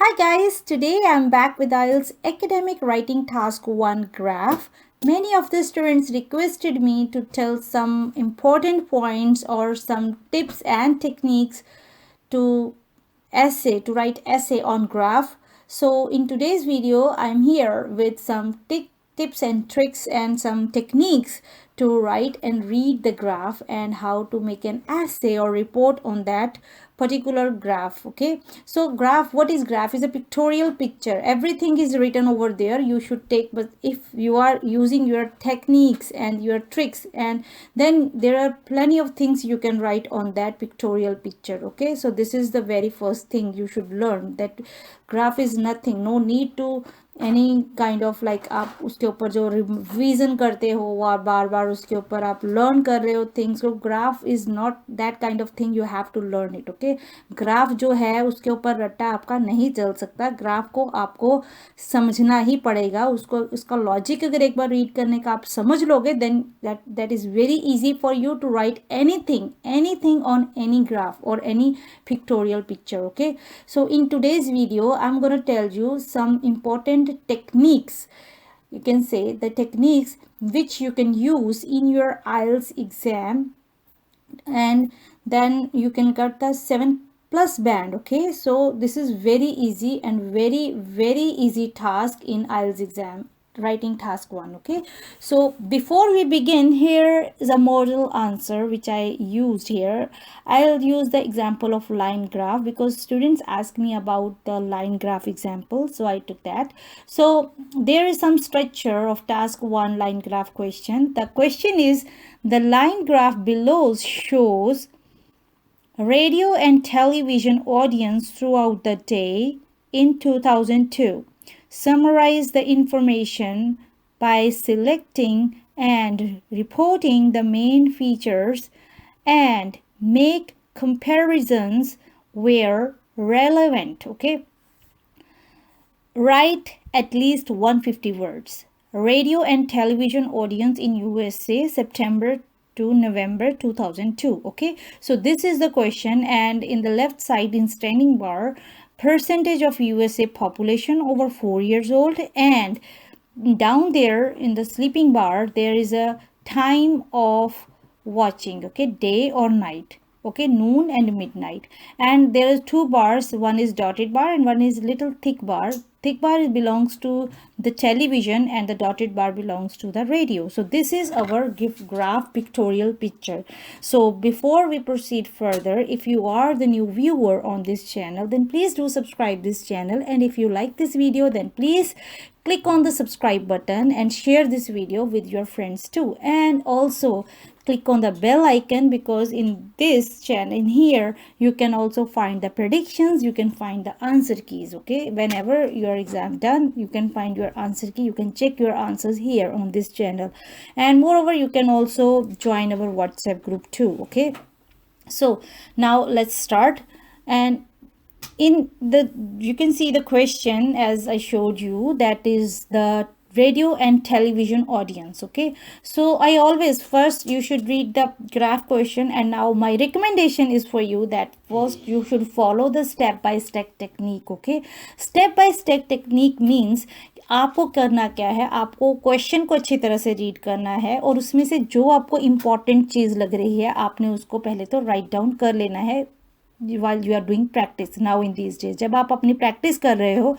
Hi guys, today I'm back with IELTS Academic Writing Task 1 graph. Many of the students requested me to tell some important points or some tips and techniques to write essay on graph. So in today's video, I'm here with some tips and tricks and some techniques to write and read the graph and how to make an essay or report on that particular graph. Okay, so graph, what is graph? Is a pictorial picture. Everything is written over there. You should take, but if you are using your techniques and your tricks, and then there are plenty of things you can write on that pictorial picture. Okay, so this is the very first thing you should learn, that graph is nothing. No need to any kind of like आप उसके ऊपर जो revision करते हो और बार बार उसके ऊपर आप लर्न कर रहे हो थिंग्स को. Graph is not that kind of thing, you have to learn it. Okay, graph जो है उसके ऊपर रट्टा आपका नहीं चल सकता. ग्राफ को आपको समझना ही पड़ेगा. उसको उसका लॉजिक अगर एक बार रीड करने का आप समझ लोगे, then that is very easy for you to write anything on any graph or any pictorial picture. Okay, so in today's video I'm going to tell you some important techniques, you can say the techniques which you can use in your IELTS exam, and then you can get the 7+ band. Okay, so this is very easy and very easy task in IELTS exam writing task 1. Okay, so before we begin, here is a model answer which I used here. I'll use the example of line graph because students ask me about the line graph example, so I took that. So there is some structure of task 1 line graph question. The question is, the line graph below shows radio and television audience throughout the day in 2002. Summarize the information by selecting and reporting the main features and make comparisons where relevant. Okay, write at least 150 words. Radio and television audience in USA, September to November 2002. Okay, so this is the question, and in the left side in standing bar, percentage of USA population over 4 years old, and down there in the sleeping bar there is a time of watching. Okay, day or night. Okay, noon and midnight. And there are two bars, one is dotted bar and one is little thick bar. Thick bar belongs to the television and the dotted bar belongs to the radio. So this is our graph pictorial picture. So before we proceed further, if you are the new viewer on this channel, then please do subscribe this channel, and if you like this video, then please click on the subscribe button and share this video with your friends too, and also click on the bell icon, because in this channel, in here, you can also find the predictions, you can find the answer keys. Okay, whenever your exam done, you can find your answer key, you can check your answers here on this channel, and moreover you can also join our WhatsApp group too. Okay, so now let's start. And in the, you can see the question as I showed you, that is the radio and television audience. Okay, so I always, first you should read the graph question, and now my recommendation is for you that first you should follow the step-by-step technique. Okay, step-by-step technique means आपको करना क्या है, आपको question को अच्छी तरह से read करना है, और उसमें से जो आपको इम्पॉर्टेंट चीज़ लग रही है आपने उसको पहले तो राइट डाउन कर लेना है while you are doing practice. Now in these days, जब आप अपनी प्रैक्टिस कर रहे हो,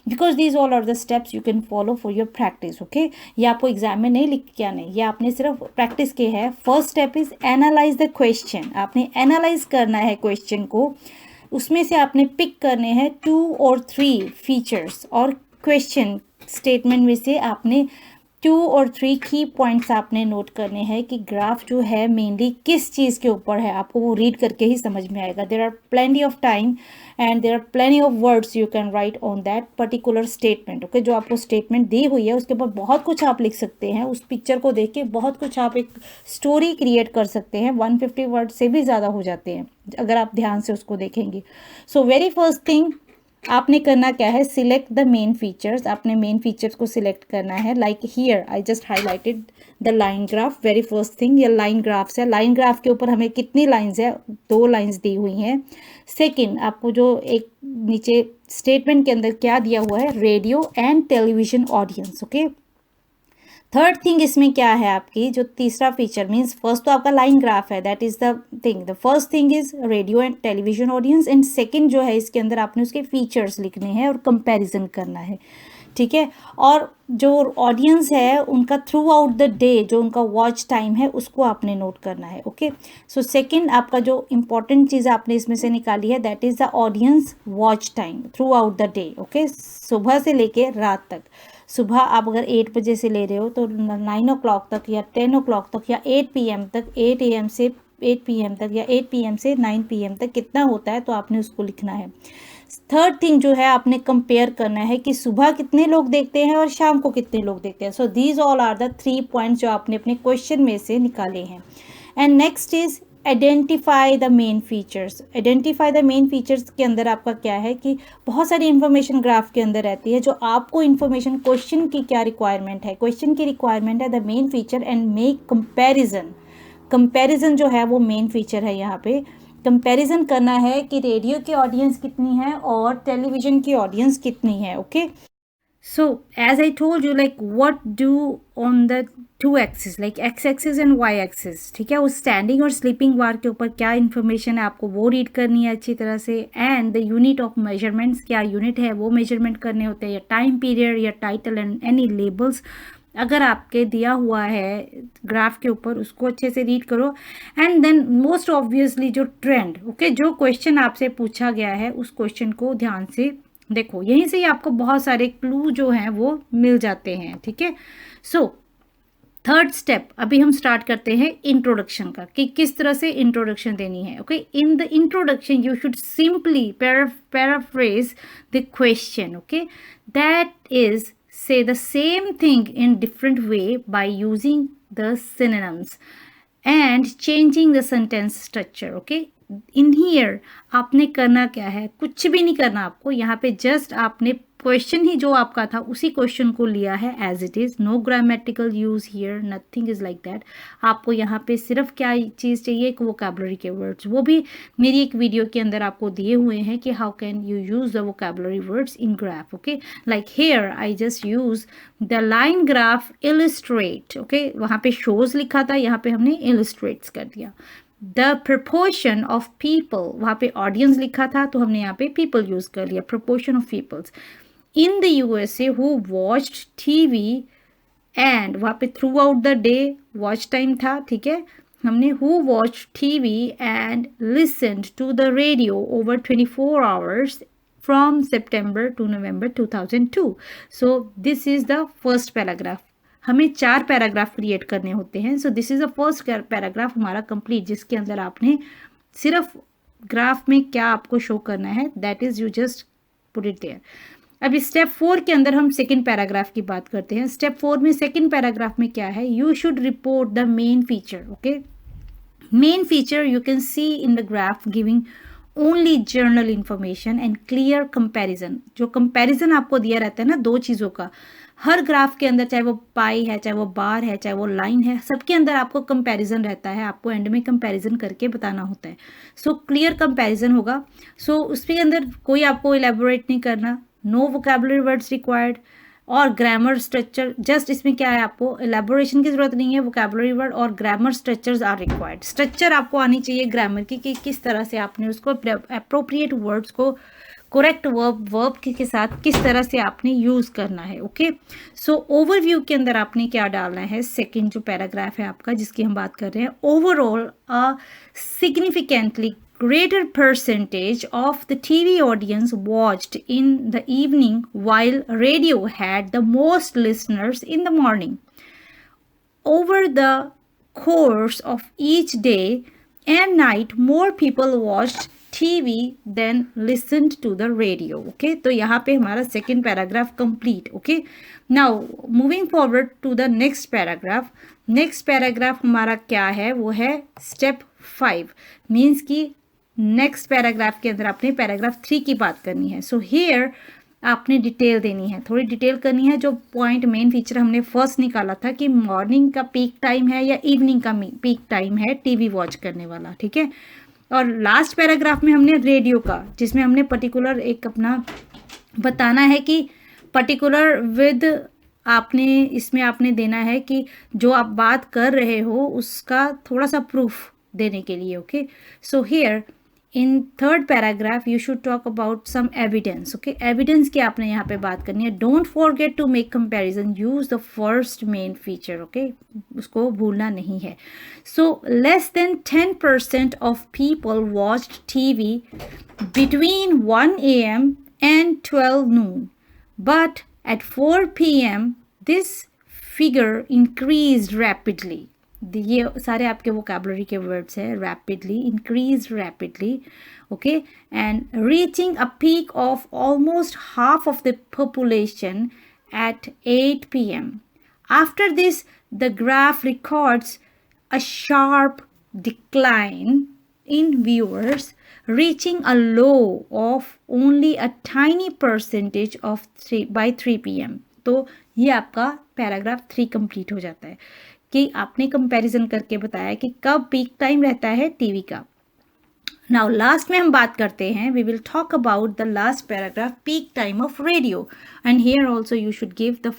because these all are the steps you can follow for your practice. Okay, ये आपको एग्जाम में नहीं लिख के आना है, ये आपने सिर्फ प्रैक्टिस के है. First step is analyse the question. आपने एनालाइज करना है क्वेश्चन को, उसमें से आपने पिक करने हैं 2 or 3 फीचर्स, और क्वेश्चन स्टेटमेंट में से आपने 2 or 3 की पॉइंट्स आपने नोट करने हैं कि ग्राफ जो है मेनली किस चीज़ के ऊपर है. आपको वो रीड करके ही समझ में आएगा. There are plenty of time and there are plenty of words you can write on that particular statement. Okay, जो आपको स्टेटमेंट दी हुई है उसके ऊपर बहुत कुछ आप लिख सकते हैं. उस पिक्चर को देख के बहुत कुछ आप एक स्टोरी क्रिएट कर सकते हैं. 150 वर्ड से भी ज़्यादा हो जाते हैं अगर आप ध्यान से उसको देखेंगे. सो वेरी फर्स्ट थिंग, आपने करना क्या है, सिलेक्ट द मेन फीचर्स, आपने मेन फीचर्स को सिलेक्ट करना है। Like here I just highlighted the line graph, very first thing ये लाइन ग्राफ्स है। लाइन ग्राफ के ऊपर हमें कितनी लाइंस है, 2 लाइंस दी हुई हैं। सेकंड, आपको जो एक नीचे स्टेटमेंट के अंदर क्या दिया हुआ है, radio and television audience. Okay, third thing इसमें क्या है, आपकी जो तीसरा फीचर मीन्स फर्स्ट तो आपका लाइन ग्राफ है, that is the thing, the first thing is radio and television audience, and second जो है इसके अंदर आपने उसके फीचर्स लिखने हैं और कंपैरिजन करना है, ठीक है। और जो ऑडियंस है उनका थ्रू आउट द डे जो उनका वॉच टाइम है उसको आपने नोट करना है। ओके, सो सेकंड आपका जो इंपॉर्टेंट चीज़ आपने इसमें से निकाली है, that is the audience watch time through out the day. Okay, सुबह से लेके रात तक। सुबह आप अगर 8 बजे से ले रहे हो तो 9 o'clock तक या 10 o'clock तक या 8 PM तक, 8 AM से 8 PM तक या 8 PM से 9 PM तक कितना होता है, तो आपने उसको लिखना है। थर्ड थिंग जो है आपने कंपेयर करना है कि सुबह कितने लोग देखते हैं और शाम को कितने लोग देखते हैं। So these all are the 3 points जो आपने अपने क्वेश्चन में से निकाले हैं। And next is identify the main features. Identify the main features के अंदर आपका क्या है कि बहुत सारी इन्फॉर्मेशन ग्राफ के अंदर रहती है, जो आपको इन्फॉर्मेशन क्वेश्चन की क्या रिक्वायरमेंट है, क्वेश्चन की रिक्वायरमेंट है the main feature and make comparison. Comparison जो है वो मेन फीचर है, यहाँ पे कंपैरिजन करना है कि रेडियो की ऑडियंस कितनी है और टेलीविजन की ऑडियंस कितनी है। Okay, so as I told you, like what do on the 2 axis, like x axis and y axis, ठीक है, उस स्टैंडिंग और स्लीपिंग बार के ऊपर क्या इन्फॉर्मेशन है आपको वो रीड करनी है अच्छी तरह से। And the unit of measurements, क्या यूनिट है वो मेजरमेंट करने होते हैं, या टाइम पीरियड या टाइटल एंड एनी लेबल्स अगर आपके दिया हुआ है ग्राफ के ऊपर उसको अच्छे से रीड करो। एंड देन मोस्ट ऑब्वियसली जो ट्रेंड, ओके, जो क्वेश्चन आपसे पूछा गया है उस क्वेश्चन को ध्यान से देखो, यहीं से ही आपको बहुत सारे क्लू जो हैं वो मिल जाते हैं, ठीक है। सो थर्ड स्टेप अभी हम स्टार्ट करते हैं इंट्रोडक्शन का, कि किस तरह से इंट्रोडक्शन देनी है। Okay, in the introduction you should simply paraphrase the question. Okay, that is say the same thing in different way by using the synonyms and changing the sentence structure. Okay, in here आपने करना क्या है, कुछ भी नहीं करना आपको, यहाँ पे जस्ट आपने क्वेश्चन ही जो आपका था उसी क्वेश्चन को लिया है as it is, no grammatical use here, nothing is like that. आपको यहाँ पे सिर्फ क्या चीज़ चाहिए, एक वोकैबुलरी के वर्ड्स, वो भी मेरी एक वीडियो के अंदर आपको दिए हुए हैं कि how can you use the vocabulary words in graph. Okay, like here I just use the line graph illustrate. Okay, वहाँ पे शोज लिखा था, यहाँ पे हमने इलिस्ट्रेट्स कर दिया। द प्रपोर्शन ऑफ पीपल, वहाँ पे ऑडियंस लिखा था तो हमने यहाँ पे पीपल यूज कर लिया, proportion of peoples in the USA who watched TV, and वहाँ पे throughout the day watch time था, ठीक है, हमने who watch TV and listened to the radio over 24 hours from September to November 2002. So this is the first paragraph. हमें 4 paragraph create करने होते हैं। So this is the first paragraph हमारा complete, जिसके अंदर आपने सिर्फ ग्राफ में क्या आपको शो करना है, that is you just put it there. अभी स्टेप 4 के अंदर हम सेकंड पैराग्राफ की बात करते हैं। स्टेप 4 में सेकंड पैराग्राफ में क्या है, you should report the main feature. Okay, main feature you can see in the graph giving only journal information and clear comparison. जो कंपैरिजन आपको दिया रहता है ना 2 चीज़ों का, हर ग्राफ के अंदर, चाहे वो पाई है, चाहे वो बार है, चाहे वो लाइन है, सबके अंदर आपको कंपैरिजन रहता है, आपको एंड में कंपैरिजन करके बताना होता है। सो क्लियर कंपैरिजन होगा। सो उसके अंदर कोई आपको इलेबोरेट नहीं करना, नो वोकैबुलरी वर्ड्स रिक्वायर्ड, और ग्रामर स्ट्रक्चर जस्ट इसमें क्या है, आपको एलेबोरेशन की जरूरत नहीं है, वोकैबुलरी वर्ड और grammar structures are required. Structure आपको आनी चाहिए ग्रामर की, कि किस तरह से आपने उसको अप्रोप्रिएट वर्ड्स को करेक्ट वर्ब के साथ किस तरह से आपने यूज करना है। ओके, सो ओवरव्यू के अंदर आपने क्या डालना है, सेकंड जो पैराग्राफ है आपका जिसकी हम बात कर रहे हैं, overall a significantly greater percentage of the TV audience watched in the evening, while radio had the most listeners in the morning. Over the course of each day and night, more people watched TV than listened to the radio. Okay, तो यहाँ पे हमारा second paragraph complete. Okay, now moving forward to the next paragraph. Next paragraph हमारा क्या है, वो है step 5, means कि नेक्स्ट पैराग्राफ के अंदर आपने पैराग्राफ 3 की बात करनी है. सो हियर आपने डिटेल देनी है, थोड़ी डिटेल करनी है. जो पॉइंट मेन फीचर हमने फर्स्ट निकाला था कि मॉर्निंग का पीक टाइम है या इवनिंग का पीक टाइम है टीवी वॉच करने वाला, ठीक है. और लास्ट पैराग्राफ में हमने रेडियो का, जिसमें हमने पर्टिकुलर एक अपना बताना है कि पर्टिकुलर विद आपने इसमें आपने देना है कि जो आप बात कर रहे हो उसका थोड़ा सा प्रूफ देने के लिए. Okay, so here in third paragraph you should talk about some evidence. Okay, evidence की आपने यहाँ पे बात करनी है. Don't forget to make comparison, use the first main feature. Okay, उसको भूलना नहीं है. So less than 10% of people watched TV between 1 AM and 12 noon, but at 4 p.m. this figure increased rapidly. ये सारे आपके vocabulary के words हैं. Rapidly, increased rapidly, okay, and reaching a peak of almost half of the population at 8 p.m. After this, the graph records a sharp decline in viewers, reaching a low of only a tiny percentage of 3 by 3 p.m. तो ये आपका paragraph 3 complete हो जाता है कि आपने comparison करके बताया कि कब पीक टाइम रहता है टीवी का. नाउ लास्ट में हम बात करते हैं, we will talk about the last paragraph, peak time of radio. And here also you should give the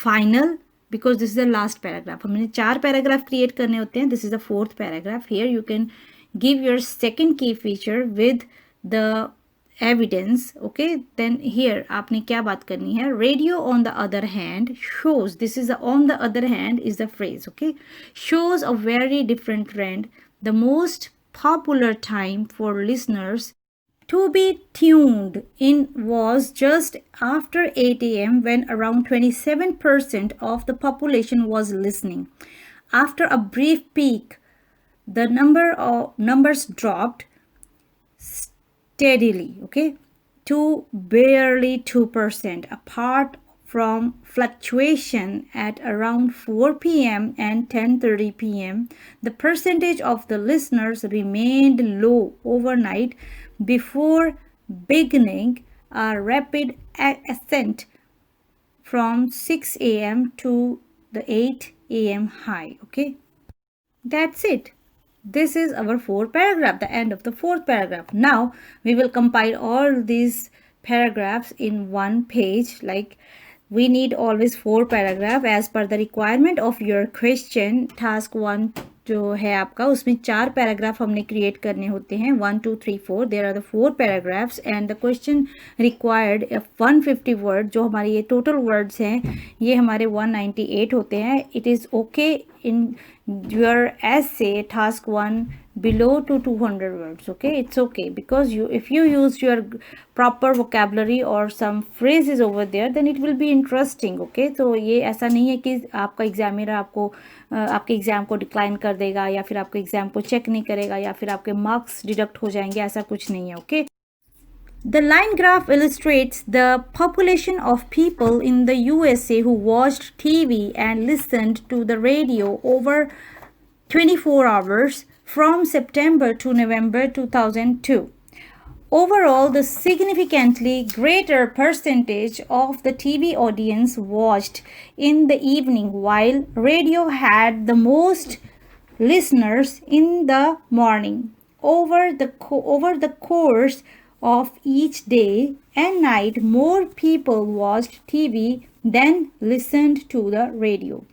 final, because this is the last paragraph. हमने 4 पैराग्राफ क्रिएट करने होते हैं. This is the 4th paragraph. Here you can give your second key feature with the evidence. Okay, then here आपने क्या बात करनी है? Radio on the other hand shows, this is the on the other hand is the phrase. Okay, shows a very different trend. The most popular time for listeners to be tuned in was just after 8 AM, when around 27% of the population was listening. After a brief peak, the numbers dropped steadily, okay, to barely 2%, apart from fluctuation at around 4 p.m. and 10:30 p.m. The percentage of the listeners remained low overnight before beginning a rapid ascent from 6 a.m. to the 8 a.m. high. Okay, that's it. This is our 4th paragraph, the end of the 4th paragraph. Now we will compile all these paragraphs in one page. Like, we need always 4 paragraph as per the requirement of your question. Task 1 जो है आपका, उसमें 4 paragraph हमने create करने होते हैं. 1 2 3 4, there are the 4 paragraphs and the question required 150 word. जो हमारे ये टोटल वर्ड्स हैं ये हमारे 198 होते हैं. It is okay in your essay task 1 below to 200 words. Okay, it's okay, because if you use your proper vocabulary or some phrases over there, then it will be interesting. Okay, तो ये ऐसा नहीं है कि आपका examiner आपको आपके exam को डिक्लाइन कर देगा या फिर आपके एग्जाम को चेक नहीं करेगा या फिर आपके मार्क्स डिडक्ट हो जाएंगे, ऐसा कुछ नहीं है. Okay, The line graph illustrates the population of people in the USA who watched TV and listened to the radio over 24 hours from September to November 2002. Overall, the significantly greater percentage of the TV audience watched in the evening, while radio had the most listeners in the morning. Over the course of each day and night, more people watched TV than listened to the radio.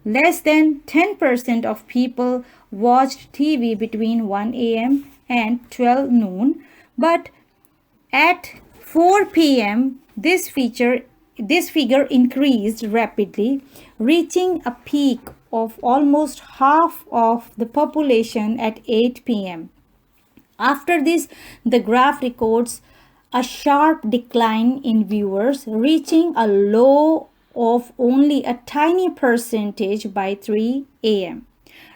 Less than 10% of people watched TV between 1 AM and 12 noon, but at 4 p.m. this figure increased rapidly, reaching a peak of almost half of the population at 8 p.m. After this, the graph records a sharp decline in viewers, reaching a low of only a tiny percentage by 3 a.m.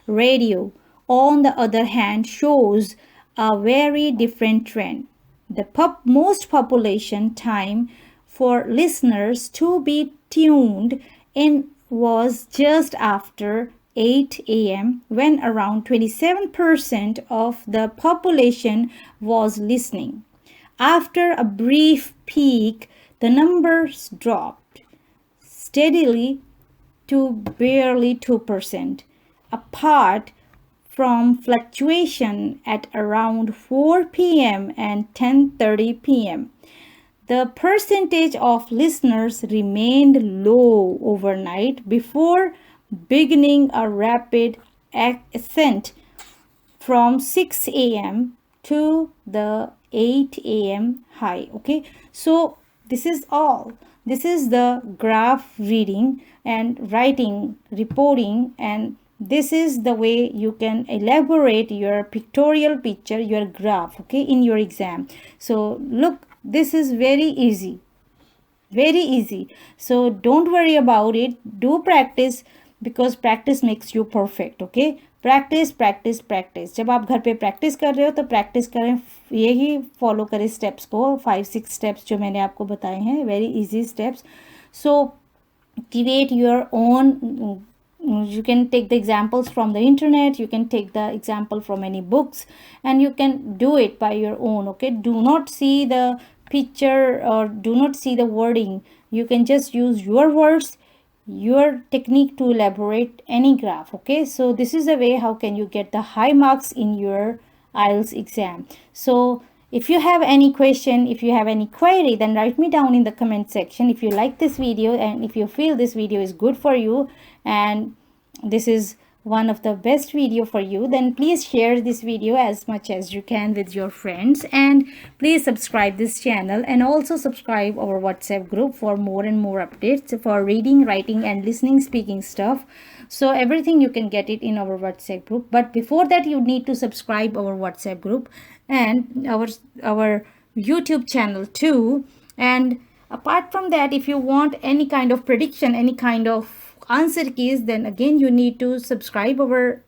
Radio, on the other hand, shows a very different trend. The most population time for listeners to be tuned in was just after 8 a.m. when around 27% of the population was listening. After a brief peak, the numbers dropped steadily to barely 2%, apart from fluctuation at around 4 p.m. and 10:30 p.m. The percentage of listeners remained low overnight before beginning a rapid ascent from 6 a.m. to the 8 a.m. high. Okay, so this is all. This is the graph reading and writing, reporting, and this is the way you can elaborate your pictorial picture, your graph, okay, in your exam. So look, this is very easy, very easy. So don't worry about it. Do practice, because practice makes you perfect. Okay, practice practice practice. जब आप घर पे practice कर रहे हो तो practice करें, यही फॉलो करें स्टेप्स को, 5-6 स्टेप्स जो मैंने आपको बताए हैं, very easy steps. So create your own. You can take the examples from the internet, you can take the example from any books, and you can do it by your own. Okay, do not see the picture or do not see the wording. You can just use your words, your technique to elaborate any graph. Okay, so this is the way how can you get the high marks in your IELTS exam. So if you have any question, if you have any query, then write me down in the comment section. If you like this video and if you feel this video is good for you and this is one of the best video for you, then please share this video as much as you can with your friends, and please subscribe this channel and also subscribe our WhatsApp group for more and more updates for reading, writing and listening, speaking stuff. So everything you can get it in our WhatsApp group, but before that you need to subscribe our WhatsApp group and our YouTube channel too. And apart from that, if you want any kind of prediction, any kind of answer keys, then again you need to subscribe our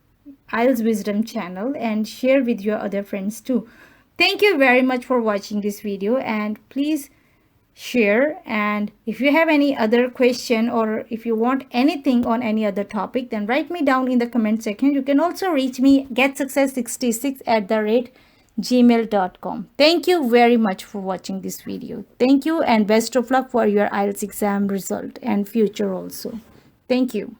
IELTS Wisdom channel and share with your other friends too. Thank you very much for watching this video, and please share. And if you have any other question or if you want anything on any other topic, then write me down in the comment section. You can also reach me getsuccess66@gmail.com. Thank you very much for watching this video. Thank you and best of luck for your IELTS exam result and future also. Thank you.